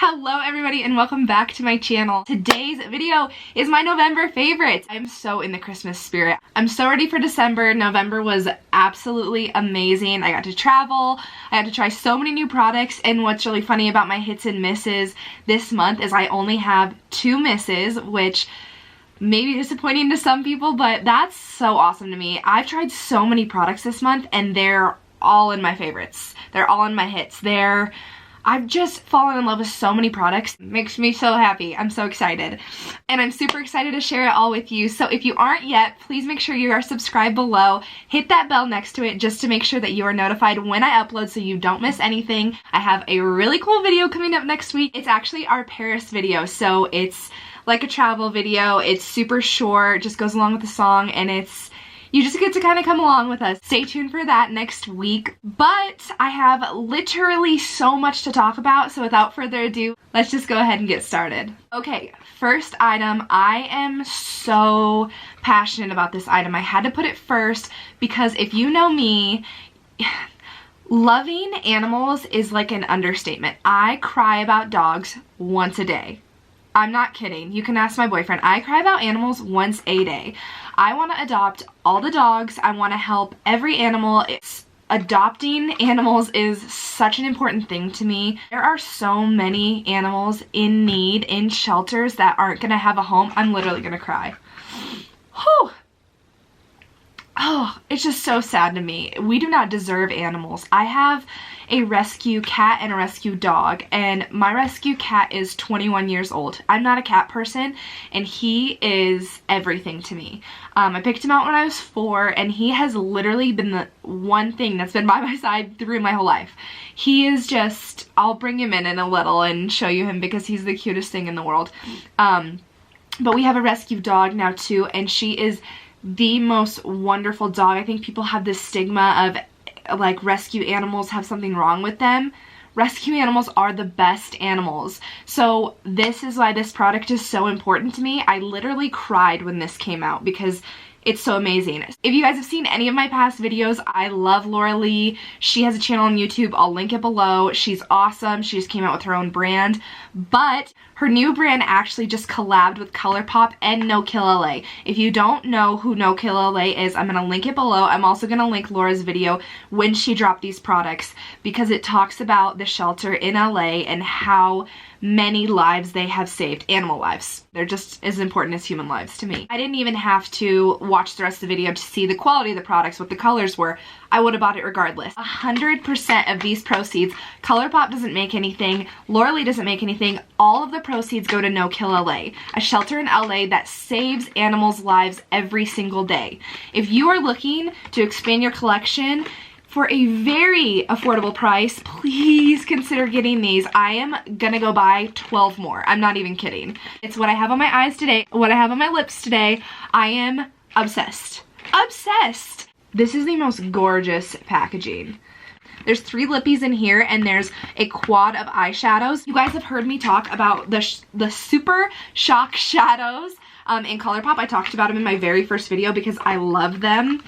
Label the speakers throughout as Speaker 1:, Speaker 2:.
Speaker 1: Hello everybody and welcome back to my channel. Today's video is my November favorites. I'm so in the Christmas spirit. I'm so ready for December. November was absolutely amazing. I got to travel, I got to try so many new products, and what's really funny about my hits and misses this month is I only have 2 misses, which may be disappointing to some people, but that's so awesome to me. I've tried so many products this month and they're all in my favorites. They're all in my hits. I've just fallen in love with so many products. It makes me so happy. I'm so excited. And I'm super excited to share it all with you. So if you aren't yet, please make sure you are subscribed below. Hit that bell next to it just to make sure that you are notified when I upload so you don't miss anything. I have a really cool video coming up next week. It's actually our Paris video. So it's like a travel video. It's super short, just goes along with the song, and you just get to kind of come along with us. Stay tuned for that next week. But I have literally so much to talk about, so without further ado, let's just go ahead and get started. Okay, first item. I am so passionate about this item. I had to put it first because if you know me, loving animals is like an understatement. I cry about dogs once a day. I'm not kidding. You can ask my boyfriend. I cry about animals once a day. I want to adopt all the dogs. I want to help every animal. Adopting animals is such an important thing to me. There are so many animals in need in shelters that aren't going to have a home. I'm literally going to cry. Whew. Oh, it's just so sad to me. We do not deserve animals. I have a rescue cat and a rescue dog, and my rescue cat is 21 years old. I'm not a cat person, and he is everything to me. I picked him out when I was 4, and he has literally been the one thing that's been by my side through my whole life. He is just, I'll bring him in a little and show you him because he's the cutest thing in the world. But we have a rescue dog now too, and she is the most wonderful dog. I think people have this stigma of like rescue animals have something wrong with them. Rescue animals are the best animals. So this is why this product is so important to me. I literally cried when this came out because it's so amazing. If you guys have seen any of my past videos, I love Laura Lee. She has a channel on YouTube. I'll link it below. She's awesome. She just came out with her own brand. But her new brand actually just collabed with Colourpop and No Kill LA. If you don't know who No Kill LA is, I'm going to link it below. I'm also going to link Laura's video when she dropped these products because it talks about the shelter in LA and how many lives they have saved. Animal lives. They're just as important as human lives to me. I didn't even have to watch the rest of the video to see the quality of the products, what the colors were. I would have bought it regardless. 100% of these proceeds, Colourpop doesn't make anything, Laura Lee doesn't make anything, all of the proceeds go to No Kill LA, a shelter in LA that saves animals' lives every single day. If you are looking to expand your collection for a very affordable price, please consider getting these. I am gonna go buy 12 more. I'm not even kidding. It's what I have on my eyes today, what I have on my lips today. I am obsessed. Obsessed! This is the most gorgeous packaging. There's 3 lippies in here, and there's a quad of eyeshadows. You guys have heard me talk about the Super Shock shadows in Colourpop. I talked about them in my very first video because I love them.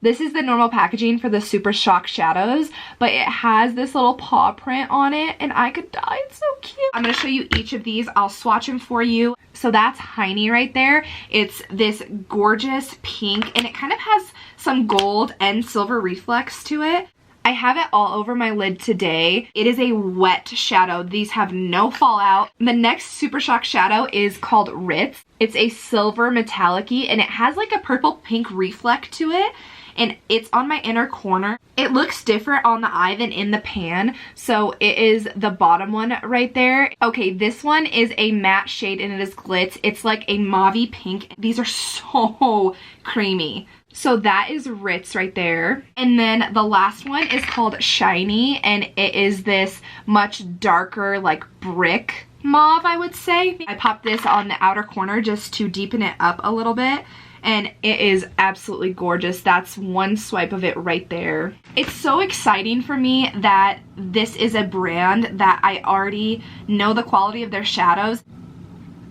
Speaker 1: This is the normal packaging for the Super Shock shadows, but it has this little paw print on it, and I could die. It's so cute. I'm going to show you each of these. I'll swatch them for you. So that's Heiny right there. It's this gorgeous pink, and it kind of has some gold and silver reflex to it. I have it all over my lid today. It is a wet shadow. These have no fallout. The next Super Shock shadow is called Ritz. It's a silver metallic-y, and it has like a purple pink reflect to it. And it's on my inner corner. It looks different on the eye than in the pan, so it is the bottom one right there. Okay, this one is a matte shade and it is glitz. It's like a mauve-y pink. These are so creamy. So that is Ritz right there. And then the last one is called Shiny, and it is this much darker, like brick mauve, I would say. I popped this on the outer corner just to deepen it up a little bit, and it is absolutely gorgeous. That's one swipe of it right there. It's so exciting for me that this is a brand that I already know the quality of their shadows.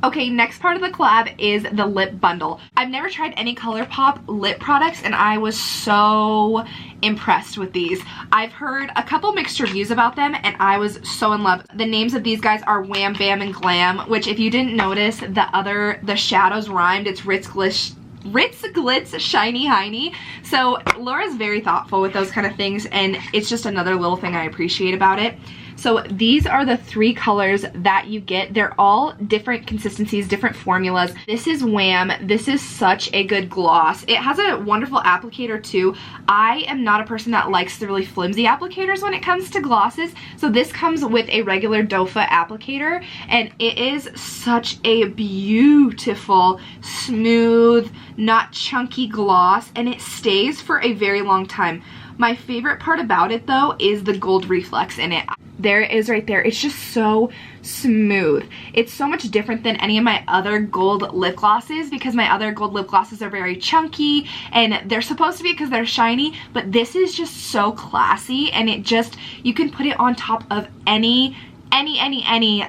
Speaker 1: Okay, next part of the collab is the lip bundle. I've never tried any Colourpop lip products and I was so impressed with these. I've heard a couple mixed reviews about them and I was so in love. The names of these guys are Wham Bam and Glam, which if you didn't notice, the shadows rhymed. It's Ritz Glitz Shiny Hiney. So Laura's very thoughtful with those kind of things and it's just another little thing I appreciate about it. So these are the 3 colors that you get. They're all different consistencies, different formulas. This is Wham. This is such a good gloss. It has a wonderful applicator too. I am not a person that likes the really flimsy applicators when it comes to glosses. So this comes with a regular doe foot applicator and it is such a beautiful, smooth, not chunky gloss and it stays for a very long time. My favorite part about it though is the gold reflex in it. There it is right there. It's just so smooth. It's so much different than any of my other gold lip glosses because my other gold lip glosses are very chunky and they're supposed to be because they're shiny, but this is just so classy and it just, you can put it on top of any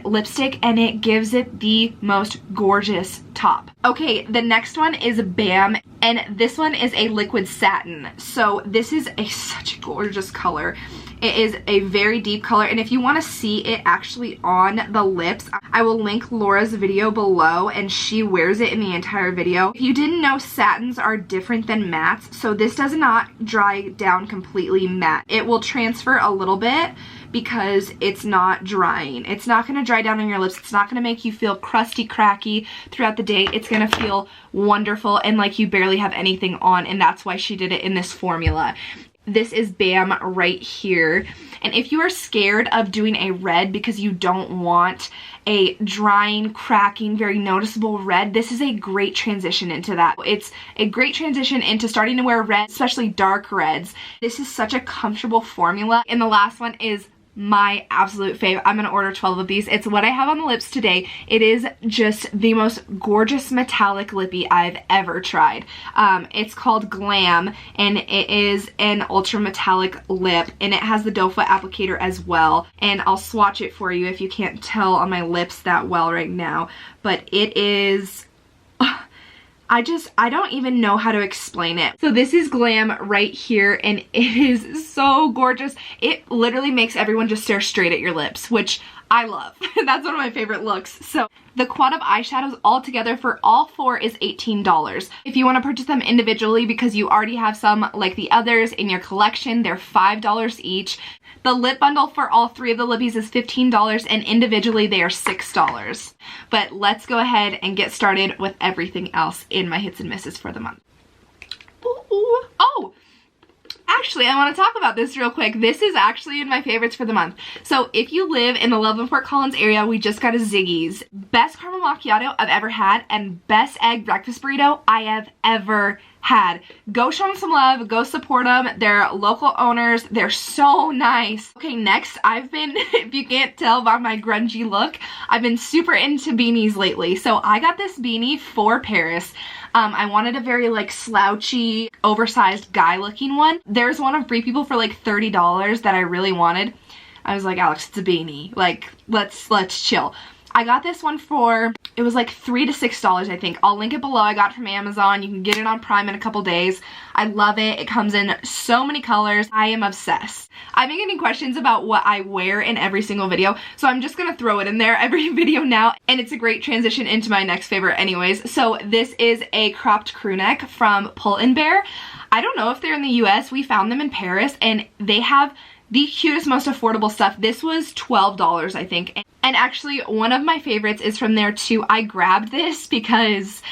Speaker 1: lipstick and it gives it the most gorgeous top. Okay, the next one is Bam and this one is a liquid satin. So this is such a gorgeous color. It is a very deep color and if you want to see it actually on the lips, I will link Laura's video below and she wears it in the entire video. If you didn't know, satins are different than mattes, so this does not dry down completely matte. It will transfer a little bit because it's not drying. It's not going to dry down on your lips. It's not going to make you feel crusty, cracky throughout the day. It's going to feel wonderful and like you barely have anything on, and that's why she did it in this formula. This is Bam right here. And if you are scared of doing a red because you don't want a drying, cracking, very noticeable red, this is a great transition into that. It's a great transition into starting to wear red, especially dark reds. This is such a comfortable formula. And the last one is my absolute fave. I'm gonna order 12 of these. It's what I have on the lips today. It is just the most gorgeous metallic lippy I've ever tried. It's called Glam and it is an ultra metallic lip and it has the doe foot applicator as well, and I'll swatch it for you if you can't tell on my lips that well right now, but it is I don't even know how to explain it. So this is Glam right here and it is so gorgeous. It literally makes everyone just stare straight at your lips, which I love. That's one of my favorite looks. So the quad of eyeshadows all together for all 4 is $18. If you want to purchase them individually because you already have some like the others in your collection, they're $5 each. The lip bundle for all 3 of the lippies is $15 and individually they are $6. But let's go ahead and get started with everything else in my hits and misses for the month. Ooh. Oh! Actually, I want to talk about this real quick. This is actually in my favorites for the month. So if you live in the Love and Fort Collins area, we just got a Ziggy's. Best caramel macchiato I've ever had and best egg breakfast burrito I have ever had. Go show them some love. Go support them. They're local owners. They're so nice. Okay, next, I've been, if you can't tell by my grungy look, I've been super into beanies lately. So I got this beanie for Paris. I wanted a very like slouchy, oversized guy looking one. There's one of Free People for like $30 that I really wanted. I was like, Alex, it's a beanie. Like, let's chill. I got this one for, it was like $3 to $6, I think. I'll link it below. I got it from Amazon. You can get it on Prime in a couple days. I love it. It comes in so many colors. I am obsessed. I've been getting questions about what I wear in every single video, so I'm just gonna throw it in there every video now, and it's a great transition into my next favorite anyways. So this is a cropped crew neck from Pull & Bear. I don't know if they're in the US. We found them in Paris, and they have the cutest, most affordable stuff. This was $12, I think. And actually, one of my favorites is from there too. I grabbed this because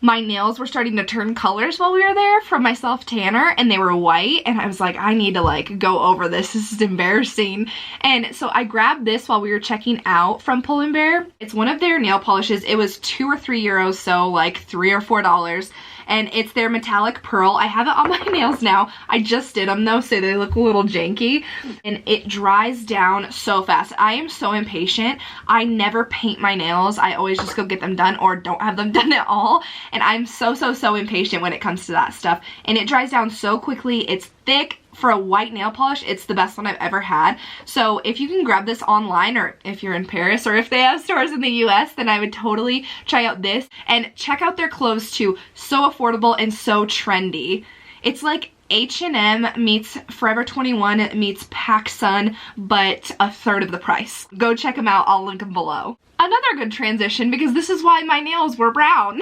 Speaker 1: my nails were starting to turn colors while we were there from my self-tanner, and they were white, and I was like, I need to like go over this. This is embarrassing. And so I grabbed this while we were checking out from Pull & Bear. It's one of their nail polishes. It was 2 or 3 euros, so like $3 or $4. And it's their metallic pearl. I have it on my nails now. I just did them though, so they look a little janky. And it dries down so fast. I am so impatient. I never paint my nails. I always just go get them done or don't have them done at all. And I'm so impatient when it comes to that stuff. And it dries down so quickly. It's thick, for a white nail polish, it's the best one I've ever had. So if you can grab this online, or if you're in Paris, or if they have stores in the US, then I would totally try out this. And check out their clothes too. So affordable and so trendy. It's like H&M meets Forever 21 meets PacSun, but a third of the price. Go check them out. I'll link them below. Another good transition, because this is why my nails were brown,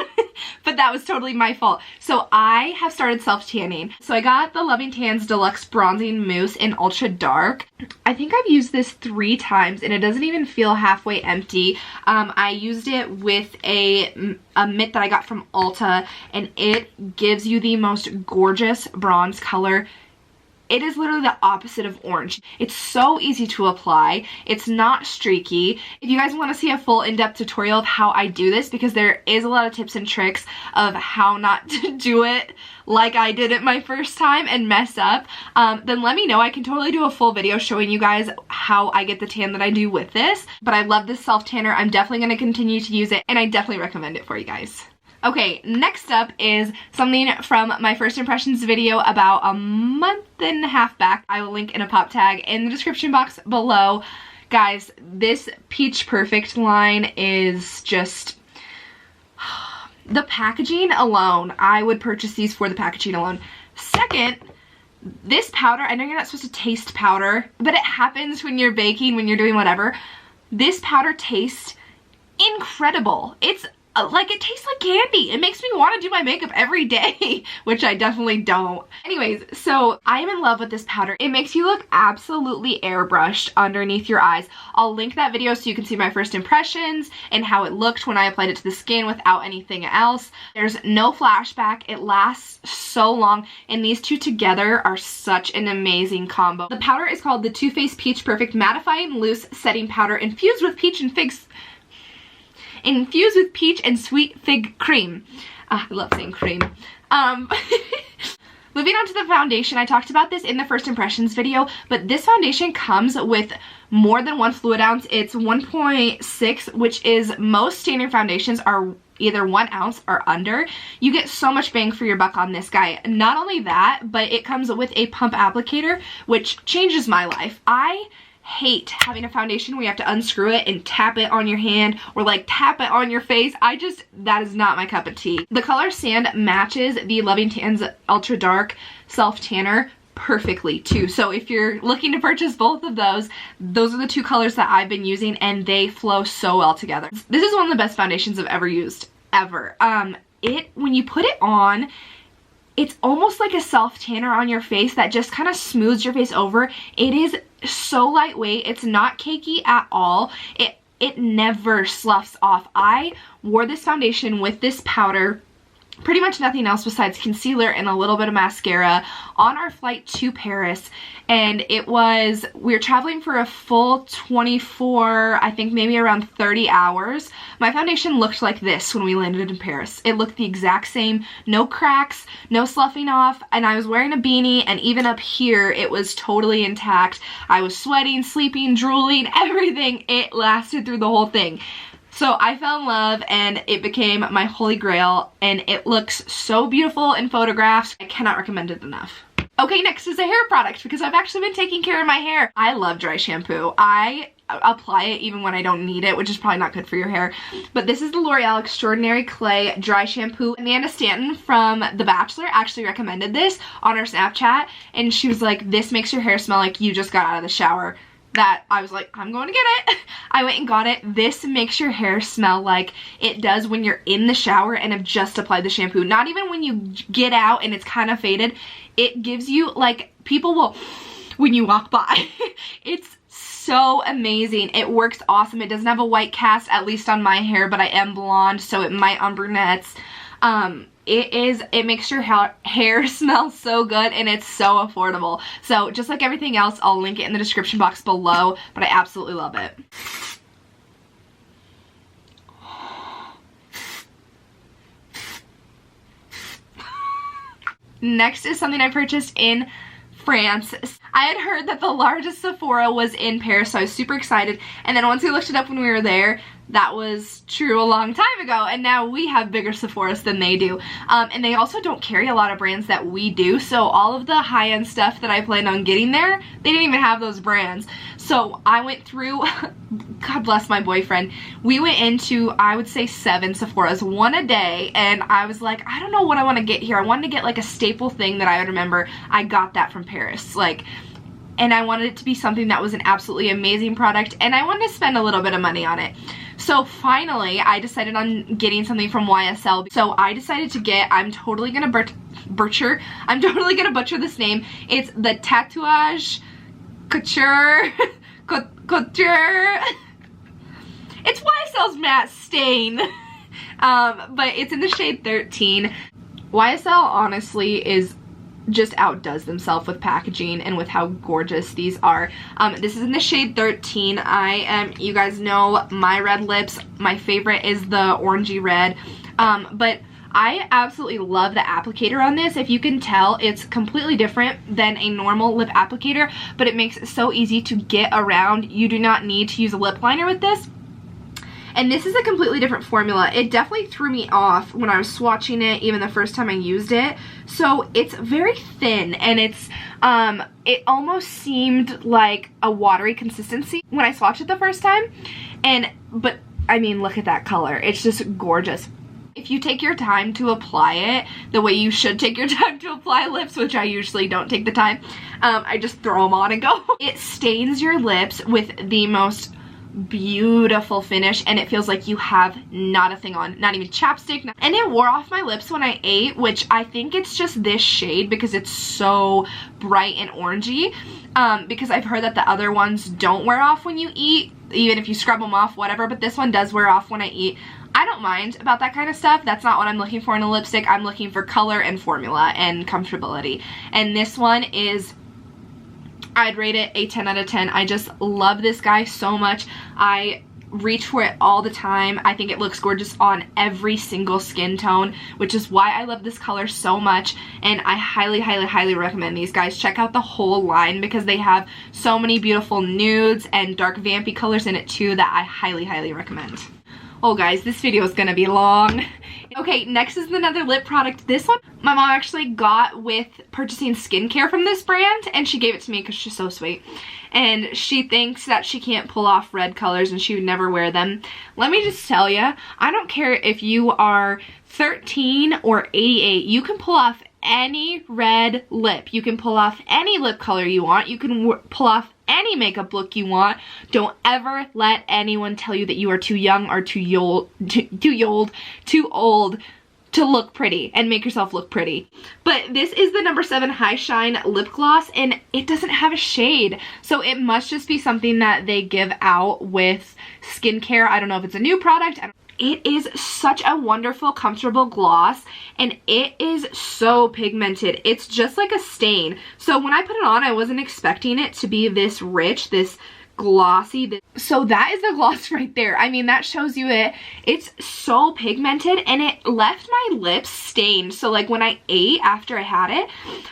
Speaker 1: but that was totally my fault. So I have started self-tanning. So I got the Loving Tans Deluxe Bronzing Mousse in Ultra Dark. I think I've used this 3 times and it doesn't even feel halfway empty. I used it with a mitt that I got from Ulta, and it gives you the most gorgeous bronze color. It is literally the opposite of orange. It's so easy to apply. It's not streaky. If you guys want to see a full in-depth tutorial of how I do this, because there is a lot of tips and tricks of how not to do it like I did it my first time and mess up, then let me know. I can totally do a full video showing you guys how I get the tan that I do with this. But I love this self-tanner. I'm definitely going to continue to use it, and I definitely recommend it for you guys. Okay, next up is something from my first impressions video about a month and a half back. I will link in a pop tag in the description box below. Guys, this Peach Perfect line is just... the packaging alone, I would purchase these for the packaging alone. Second, this powder, I know you're not supposed to taste powder, but it happens when you're baking, when you're doing whatever. This powder tastes incredible. It's like, it tastes like candy. It makes me want to do my makeup every day, which I definitely don't. Anyways, so I am in love with this powder. It makes you look absolutely airbrushed underneath your eyes. I'll link that video so you can see my first impressions and how it looked when I applied it to the skin without anything else. There's no flashback. It lasts so long, and these two together are such an amazing combo. The powder is called the Too Faced Peach Perfect Mattifying Loose Setting Powder, infused with peach and sweet fig cream. I love saying cream. Moving on to the foundation, I talked about this in the first impressions video, but this foundation comes with more than 1 fluid ounce. It's 1.6, which is most standard foundations are either 1 ounce or under. You get so much bang for your buck on this guy. Not only that, but it comes with a pump applicator, which changes my life. I hate having a foundation where you have to unscrew it and tap it on your hand or like tap it on your face. That is not my cup of tea. The color Sand matches the Loving Tans Ultra Dark Self Tanner perfectly too. So if you're looking to purchase both of those are the 2 colors that I've been using, and they flow so well together. This is one of the best foundations I've ever used, ever. When you put it on, it's almost like a self-tanner on your face that just kind of smooths your face over. It is so lightweight. It's not cakey at all. It never sloughs off. I wore this foundation with this powder, pretty much nothing else besides concealer and a little bit of mascara, on our flight to Paris. And we were traveling for a full 24, I think maybe around 30 hours. My foundation looked like this when we landed in Paris. It looked the exact same, no cracks, no sloughing off, and I was wearing a beanie, and even up here it was totally intact. I was sweating, sleeping, drooling, everything. It lasted through the whole thing. So I fell in love, and it became my holy grail, and it looks so beautiful in photographs. I cannot recommend it enough. Okay, next is a hair product, because I've actually been taking care of my hair. I love dry shampoo. I apply it even when I don't need it, which is probably not good for your hair. But this is the L'Oreal Extraordinary Clay Dry Shampoo. Amanda Stanton from The Bachelor actually recommended this on her Snapchat, and she was like, this makes your hair smell like you just got out of the shower. That I was like, I'm going to get it. I went and got it. This makes your hair smell like it does when you're in the shower and have just applied the shampoo. Not even when you get out and it's kind of faded. It gives you, like, people will, when you walk by. It's so amazing. It works awesome. It doesn't have a white cast, at least on my hair, but I am blonde, so it might on brunettes. It makes your hair smell so good, and it's so affordable. So just like everything else, I'll link it in the description box below, but I absolutely love it. Next is something I purchased in France. I had heard that the largest Sephora was in Paris, so I was super excited. And then once we looked it up when we were there, that was true a long time ago, and now we have bigger Sephoras than they do. And they also don't carry a lot of brands that we do, so all of the high-end stuff that I planned on getting there, they didn't even have those brands. So I went through, God bless my boyfriend, we went into, I would say 7 Sephoras, one a day, and I was like, I don't know what I want to get here. I wanted to get like a staple thing that I would remember. I got that from Paris, like, and I wanted it to be something that was an absolutely amazing product, and I wanted to spend a little bit of money on it. So finally, I decided on getting something from YSL. So I decided to get, I'm totally gonna butcher this name. It's the Tatouage Couture, Couture. It's YSL's matte stain, but it's in the shade 13. YSL honestly just outdoes themselves with packaging and with how gorgeous these are. This is in the shade 13. You guys know my red lips. My favorite is the orangey red. But I absolutely love the applicator on this. If you can tell, it's completely different than a normal lip applicator, but it makes it so easy to get around. You do not need to use a lip liner with this. And this is a completely different formula. It definitely threw me off when I was swatching it, even the first time I used it. So it's very thin, and it almost seemed like a watery consistency when I swatched it the first time. But I mean, look at that color. It's just gorgeous. If you take your time to apply it the way you should take your time to apply lips, which I usually don't take the time, I just throw them on and go. It stains your lips with the most beautiful finish, and it feels like you have not a thing on, not even chapstick. And it wore off my lips when I ate, which I think it's just this shade because it's so bright and orangey, because I've heard that the other ones don't wear off when you eat, even if you scrub them off, whatever, but this one does wear off when I eat. I don't mind about that kind of stuff. That's not what I'm looking for in a lipstick. I'm looking for color and formula and comfortability, and this one is, I'd rate it a 10 out of 10. I just love this guy so much. I reach for it all the time. I think it looks gorgeous on every single skin tone, which is why I love this color so much, and I highly, highly, highly recommend these guys. Check out the whole line because they have so many beautiful nudes and dark vampy colors in it too that I highly, highly recommend. Oh guys, this video is gonna be long. Okay, next is another lip product. This one my mom actually got with purchasing skincare from this brand, and she gave it to me because she's so sweet. And she thinks that she can't pull off red colors and she would never wear them. Let me just tell you, I don't care if you are 13 or 88, you can pull off any red lip. You can pull off any lip color you want. You can pull off any makeup look you want. Don't ever let anyone tell you that you are too young or too old to look pretty and make yourself look pretty. But this is the number 7 High Shine lip gloss, and it doesn't have a shade, so it must just be something that they give out with skincare. I don't know if it's a new product. It is such a wonderful, comfortable gloss, and it is so pigmented. It's just like a stain. So when I put it on, I wasn't expecting it to be this rich, this glossy. So that is the gloss right there. I mean, that shows you it. It's so pigmented, and it left my lips stained. So like when I ate after I had it,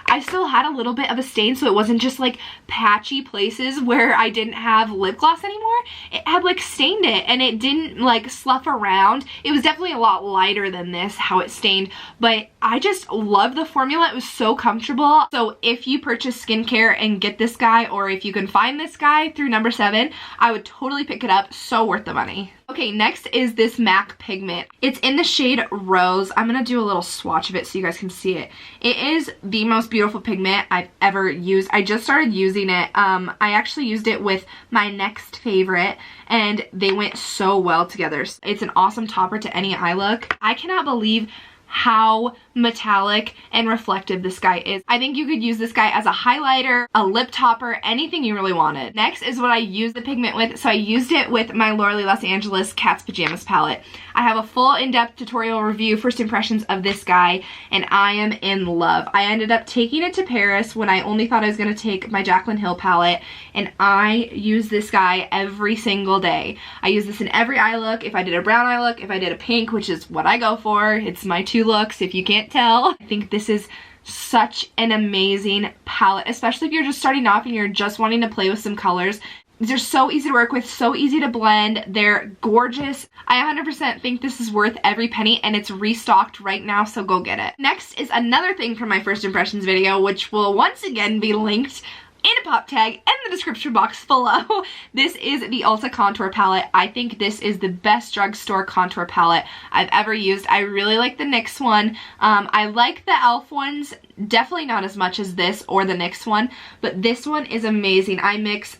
Speaker 1: I still had a little bit of a stain, so it wasn't just like patchy places where I didn't have lip gloss anymore. It had like stained it, and it didn't like slough around. It was definitely a lot lighter than this, how it stained, but I just love the formula. It was so comfortable. So if you purchase skincare and get this guy, or if you can find this guy through number 7, I would totally pick it up. So worth the money. Okay, next is this MAC pigment. It's in the shade Rose. I'm gonna do a little swatch of it so you guys can see it. It is the most beautiful pigment I've ever used. I just started using it. I actually used it with my next favorite, and they went so well together. It's an awesome topper to any eye look. I cannot believe how metallic and reflective this guy is. I think you could use this guy as a highlighter, a lip topper, anything you really wanted. Next is what I use the pigment with. So I used it with my Laura Los Angeles Cat's Pajamas palette. I have a full in-depth tutorial review, first impressions of this guy, and I am in love. I ended up taking it to Paris when I only thought I was going to take my Jaclyn Hill palette, and I use this guy every single day. I use this in every eye look. If I did a brown eye look, if I did a pink, which is what I go for, it's my 2 looks if you can't tell. I think this is such an amazing palette, especially if you're just starting off and you're just wanting to play with some colors. They're so easy to work with, so easy to blend. They're gorgeous. I 100% think this is worth every penny, and it's restocked right now, so go get it. Next is another thing from my first impressions video, which will once again be linked in a pop tag and the description box below. This is the Ulta Contour Palette. I think this is the best drugstore contour palette I've ever used. I really like the NYX one. I like the e.l.f. ones, definitely not as much as this or the NYX one, but this one is amazing. I mix,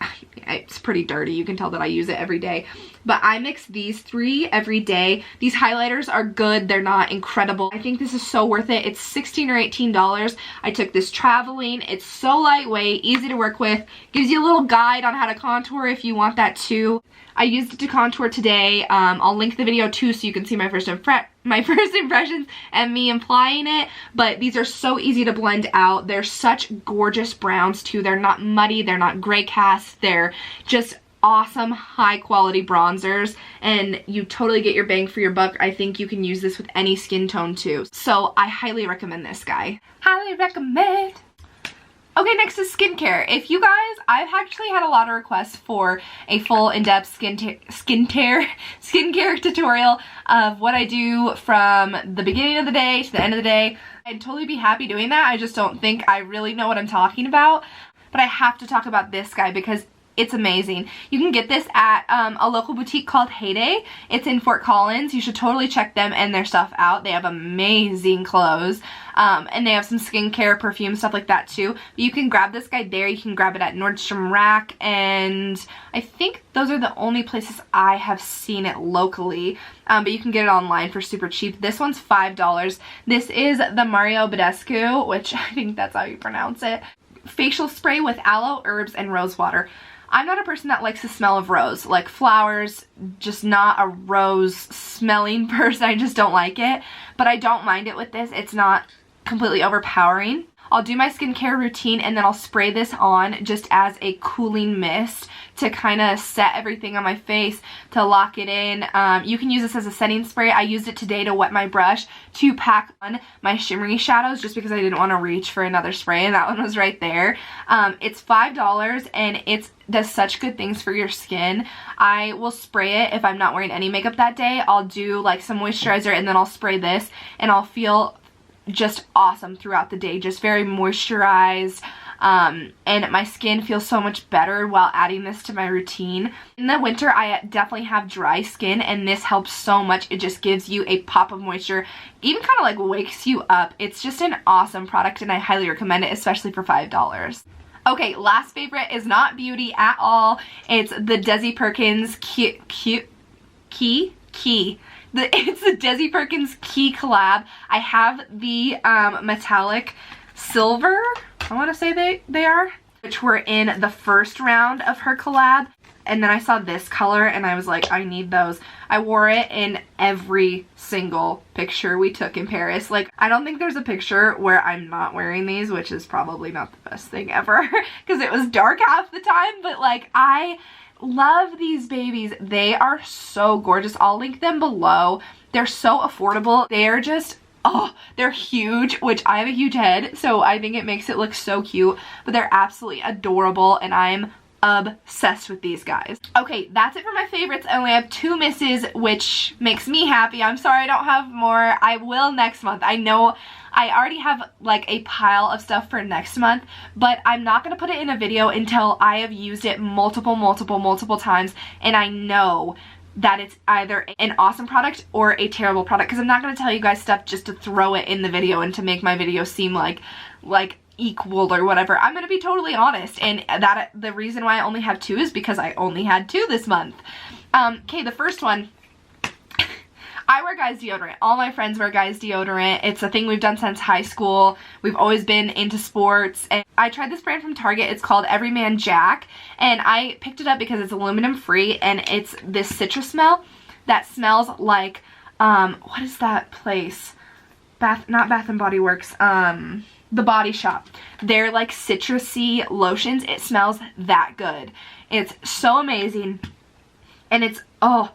Speaker 1: it's pretty dirty, you can tell that I use it every day, but I mix these three every day. These highlighters are good, they're not incredible. I think this is so worth it. It's $16 or $18. I took this traveling. It's so lightweight, easy to work with, gives you a little guide on how to contour if you want that too. I used it to contour today. I'll link the video too so you can see my first impressions and me applying it, but these are so easy to blend out. They're such gorgeous browns too. They're not muddy, they're not gray cast, they're just awesome high quality bronzers, and you totally get your bang for your buck. I think you can use this with any skin tone too, so I highly recommend this guy. Highly recommend. Okay, next is skincare. If you guys, I've actually had a lot of requests for a full in-depth skincare tutorial of what I do from the beginning of the day to the end of the day. I'd totally be happy doing that. I just don't think I really know what I'm talking about. But I have to talk about this guy because it's amazing. You can get this at a local boutique called Heyday. It's in Fort Collins. You should totally check them and their stuff out. They have amazing clothes. And they have some skincare, perfume, stuff like that too. But you can grab this guy there. You can grab it at Nordstrom Rack. And I think those are the only places I have seen it locally. But you can get it online for super cheap. This one's $5. This is the Mario Badescu, which I think that's how you pronounce it. Facial spray with aloe, herbs, and rose water. I'm not a person that likes the smell of rose, like flowers, just not a rose smelling person. I just don't like it, but I don't mind it with this. It's not completely overpowering. I'll do my skincare routine and then I'll spray this on just as a cooling mist to kind of set everything on my face, to lock it in. You can use this as a setting spray. I used it today to wet my brush to pack on my shimmery shadows just because I didn't want to reach for another spray, and that one was right there. It's $5 and it does such good things for your skin. I will spray it if I'm not wearing any makeup that day. I'll do like some moisturizer and then I'll spray this and I'll feel just awesome throughout the day, just very moisturized, and my skin feels so much better while adding this to my routine. In the winter I definitely have dry skin and this helps so much. It just gives you a pop of moisture, even kind of like wakes you up. It's just an awesome product and I highly recommend it, especially for $5. Okay, last favorite is not beauty at all. It's the Desi Perkins It's the Desi Perkins Key collab. I have the metallic silver, I want to say they are, which were in the first round of her collab. And then I saw this color and I was like, I need those. I wore it in every single picture we took in Paris. Like, I don't think there's a picture where I'm not wearing these, which is probably not the best thing ever because it was dark half the time, but like, I love these babies. They are so gorgeous. I'll link them below. They're so affordable. They are just, oh, they're huge, which I have a huge head, so I think it makes it look so cute, but they're absolutely adorable and I'm obsessed with these guys. Okay, that's it for my favorites. I only have 2 misses, which makes me happy. I'm sorry I don't have more. I will next month. I know I already have like a pile of stuff for next month, but I'm not going to put it in a video until I have used it multiple times and I know that it's either an awesome product or a terrible product, because I'm not going to tell you guys stuff just to throw it in the video and to make my video seem like equal or whatever. I'm gonna be totally honest, and that the reason why I only have 2 is because I only had 2 this month. Okay, the first one, I wear guys deodorant. All my friends wear guys deodorant. It's a thing we've done since high school. We've always been into sports, and I tried this brand from Target. It's called Everyman Jack, and I picked it up because it's aluminum free and it's this citrus smell that smells like what is that place? Not Bath and Body Works, The Body Shop. They're like citrusy lotions. It smells that good. It's so amazing. And it's, oh,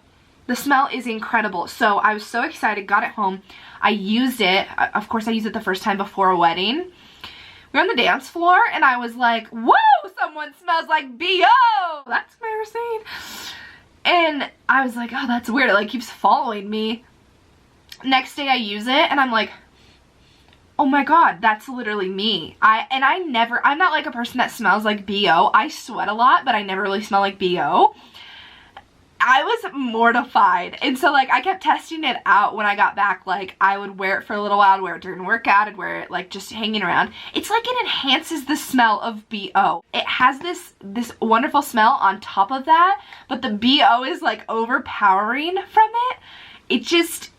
Speaker 1: The smell is incredible. So I was so excited, got it home. I used it. Of course, I used it the first time before a wedding. We were on the dance floor, and I was like, whoa, someone smells like B.O. That's embarrassing. And I was like, oh, that's weird. It like keeps following me. Next day I use it, and I'm like, oh my god, that's literally me. I'm not like a person that smells like B.O. I sweat a lot, but I never really smell like B.O. I was mortified. And so like I kept testing it out when I got back. Like I would wear it for a little while, I'd wear it during workout, I'd wear it like just hanging around. It's like it enhances the smell of B.O. It has this wonderful smell on top of that, but the B.O. is like overpowering from it.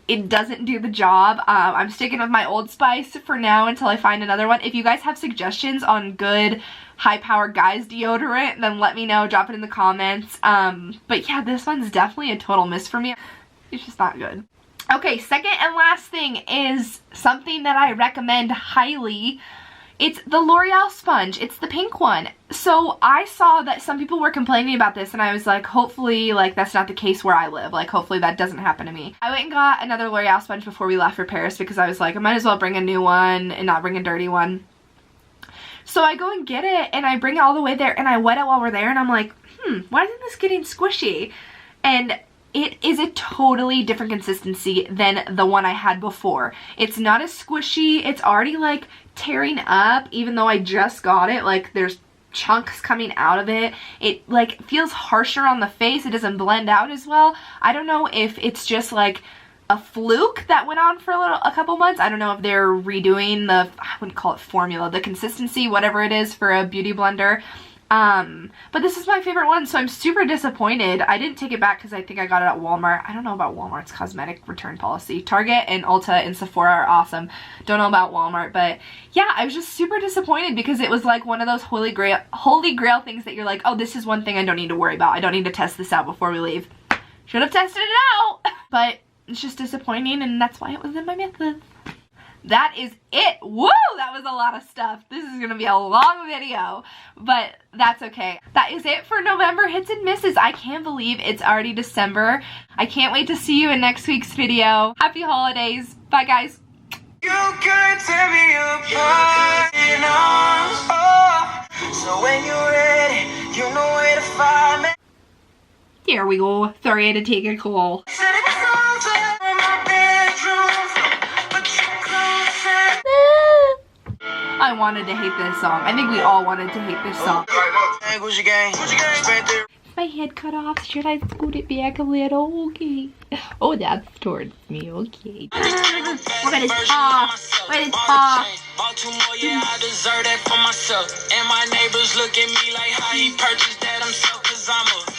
Speaker 1: It doesn't do the job. I'm sticking with my Old Spice for now until I find another one. If you guys have suggestions on good high-powered guys deodorant, then let me know. Drop it in the comments. But yeah, this one's definitely a total miss for me. It's just not good. Okay, second and last thing is something that I recommend highly. It's the L'Oreal sponge. It's the pink one. So I saw that some people were complaining about this, and I was like, hopefully like that's not the case where I live. Like hopefully that doesn't happen to me. I went and got another L'Oreal sponge before we left for Paris because I was like, I might as well bring a new one and not bring a dirty one. So I go and get it, and I bring it all the way there, and I wet it while we're there, and I'm like, why isn't this getting squishy? And it is a totally different consistency than the one I had before. It's not as squishy. It's already like tearing up, even though I just got it. Like there's chunks coming out of it. It like feels harsher on the face. It doesn't blend out as well. I don't know if it's just like a fluke that went on for a couple months. I don't know if they're redoing the, I wouldn't call it formula, the consistency, whatever it is for a beauty blender. But this is my favorite one, so I'm super disappointed. I didn't take it back because I think I got it at Walmart. I don't know about Walmart's cosmetic return policy. Target and Ulta and Sephora are awesome. Don't know about Walmart, but yeah, I was just super disappointed because it was like one of those holy grail things that you're like, oh, this is one thing I don't need to worry about. I don't need to test this out before we leave. Should have tested it out, but it's just disappointing, and that's why it was in my method. That is it. Woo! That was a lot of stuff. This is gonna be a long video, but that's okay. That is it for November hits and misses. I can't believe it's already December. I can't wait to see you in next week's video. Happy holidays. Bye, guys.
Speaker 2: You could tear me apart, you know. Oh, so when you're ready, you know where to find me.
Speaker 1: There we go. Sorry, I had to take a call. I wanted to hate this song. I think we all wanted to hate this song. If my head cut off, should I scoot it back a little? Okay. Oh, that's towards me. Okay. Look at his paw. Look at his paw. I deserve that for myself. And my neighbors look at me like how he purchased that himself, 'cause I'm a